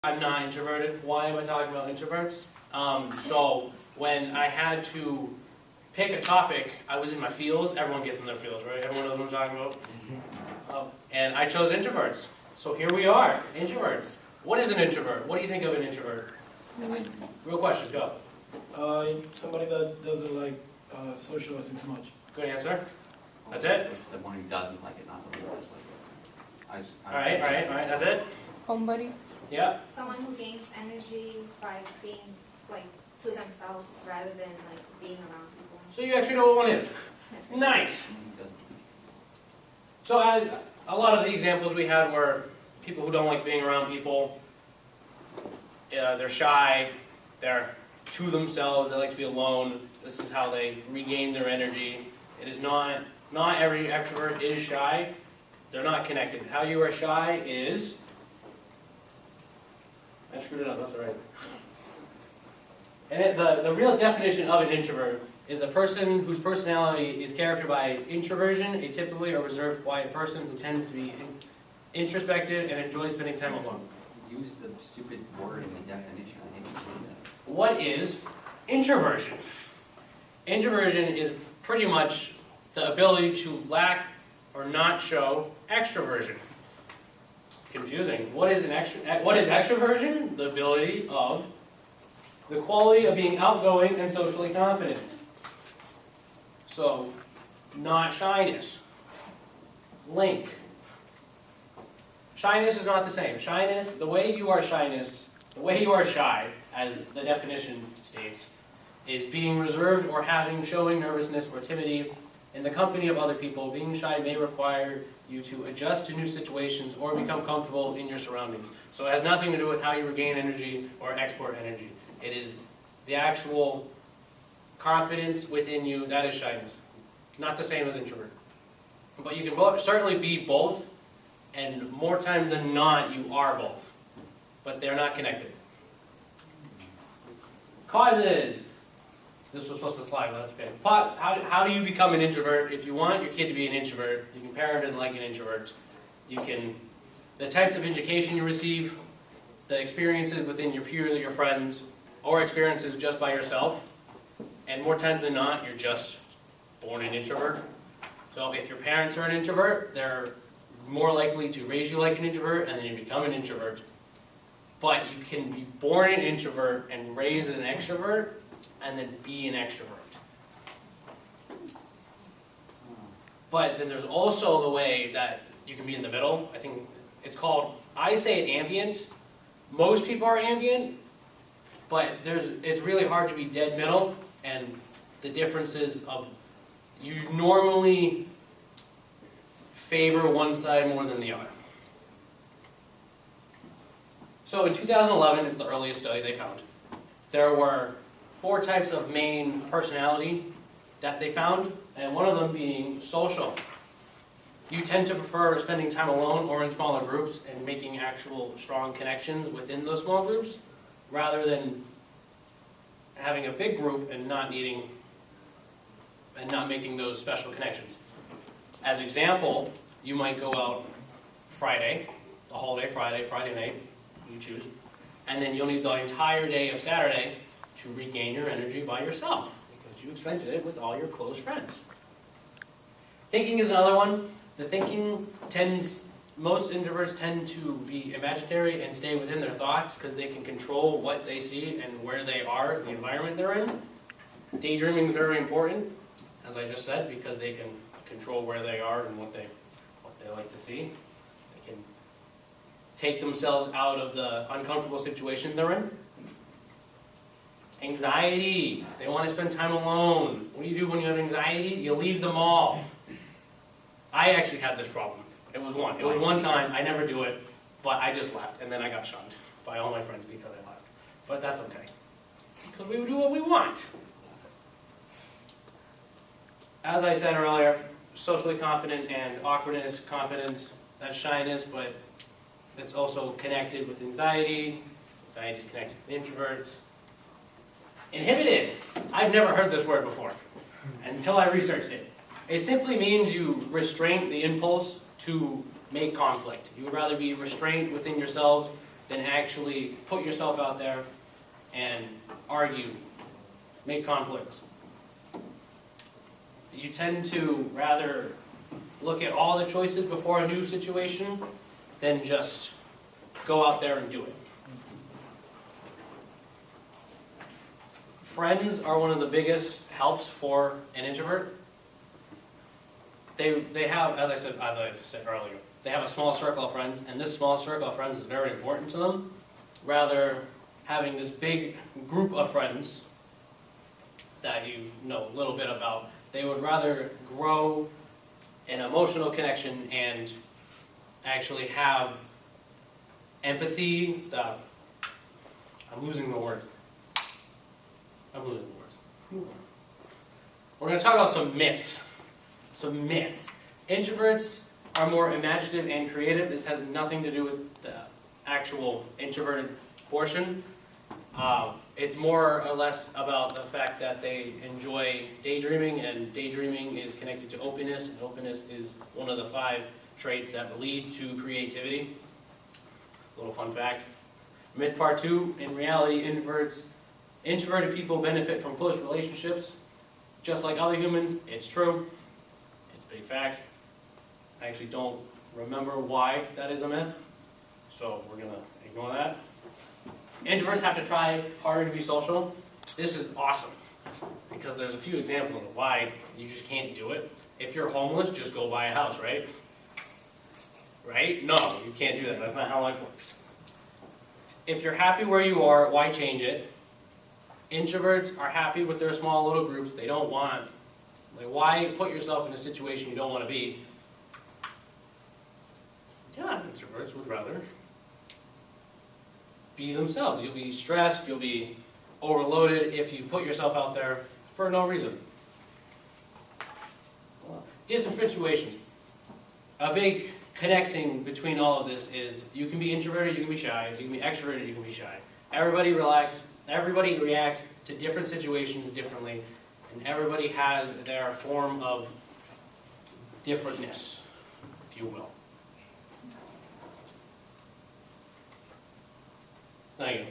I'm not introverted. Why am I talking about introverts? So when I had to pick a topic, I was in my feels. Everyone gets in their feels, right? Everyone knows what I'm talking about. And I chose introverts. So here we are, introverts. What is an introvert? What do you think of an introvert? Real question, go. Somebody that doesn't like socializing too much. Good answer. That's it? It's the one who doesn't like it, not the one who does like it. Alright, that's it? Homebody. Yeah. Someone who gains energy by being like to themselves rather than like being around people. So you actually know what one is. Nice. So a lot of the examples we had were people who don't like being around people. They're shy. They're to themselves. They like to be alone. This is how they regain their energy. It is not every extrovert is shy. They're not connected. How you are shy is... I screwed it up, that's all right. And the real definition of an introvert is a person whose personality is characterized by introversion, a typically or reserved, quiet person who tends to be introspective and enjoys spending time alone. Use the stupid word in the definition. I hate to do that. What is introversion? Introversion is pretty much the ability to lack or not show extroversion. Confusing. What is extroversion? The ability of, the quality of being outgoing and socially confident. So, not shyness. Link. Shyness is not the same. Shyness, the way you are shy, as the definition states, is being reserved or showing nervousness or timidity in the company of other people. Being shy may require you to adjust to new situations or become comfortable in your surroundings. So it has nothing to do with how you regain energy or export energy. It is the actual confidence within you, that is shyness. Not the same as introvert. But you can certainly be both, and more times than not you are both. But they're not connected. Causes. This was supposed to slide, but that's okay. How do you become an introvert? If you want your kid to be an introvert, you can parent it like an introvert. The types of education you receive, the experiences within your peers or your friends, or experiences just by yourself. And more times than not, you're just born an introvert. So if your parents are an introvert, they're more likely to raise you like an introvert, and then you become an introvert. But you can be born an introvert and raised an extrovert, and then be an extrovert. But then there's also the way that you can be in the middle. I think it's called, I say it ambient. Most people are ambient, but it's really hard to be dead middle, and the differences of, you normally favor one side more than the other. So in 2011, it's the earliest study they found. There were 4 types of main personality that they found, and one of them being social. You tend to prefer spending time alone or in smaller groups and making actual strong connections within those small groups, rather than having a big group and not making those special connections. As example, you might go out Friday, the holiday Friday night, you choose, and then you'll need the entire day of Saturday to regain your energy by yourself, because you expended it with all your close friends. Thinking is another one. Most introverts tend to be imaginary and stay within their thoughts because they can control what they see and where they are, the environment they're in. Daydreaming is very important, as I just said, because they can control where they are and what they like to see. They can take themselves out of the uncomfortable situation they're in. Anxiety. They want to spend time alone. What do you do when you have anxiety? You leave them all. I actually had this problem. It was one time. I never do it, but I just left, and then I got shunned by all my friends because I left. But that's okay, because we do what we want. As I said earlier, socially confident and awkwardness, confidence, that's shyness, but it's also connected with anxiety. Anxiety is connected with introverts. Inhibited. I've never heard this word before until I researched it. It simply means you restrain the impulse to make conflict. You would rather be restrained within yourselves than actually put yourself out there and argue, make conflicts. You tend to rather look at all the choices before a new situation than just go out there and do it. Friends are one of the biggest helps for an introvert. They have, as I've said earlier, they have a small circle of friends, and this small circle of friends is very important to them. Rather having this big group of friends that you know a little bit about, they would rather grow an emotional connection and actually have empathy. I'm losing the words. We're going to talk about some myths. Some myths. Introverts are more imaginative and creative. This has nothing to do with the actual introverted portion. It's more or less about the fact that they enjoy daydreaming, and daydreaming is connected to openness, and openness is one of the 5 traits that lead to creativity. Little fun fact. Myth part 2, in reality, introverted people benefit from close relationships. Just like other humans, it's true. It's big facts. I actually don't remember why that is a myth, so we're going to ignore that. Introverts have to try harder to be social. This is awesome, because there's a few examples of why you just can't do it. If you're homeless, just go buy a house, right? Right? No, you can't do that. That's not how life works. If you're happy where you are, why change it? Introverts are happy with their small little groups. They don't want, why put yourself in a situation you don't want to be? Yeah, introverts would rather be themselves. You'll be stressed, you'll be overloaded if you put yourself out there for no reason. Different situations. A big connecting between all of this is you can be introverted, you can be shy, you can be extroverted, you can be shy. Everybody reacts to different situations differently, and everybody has their form of differentness, if you will. Thank you.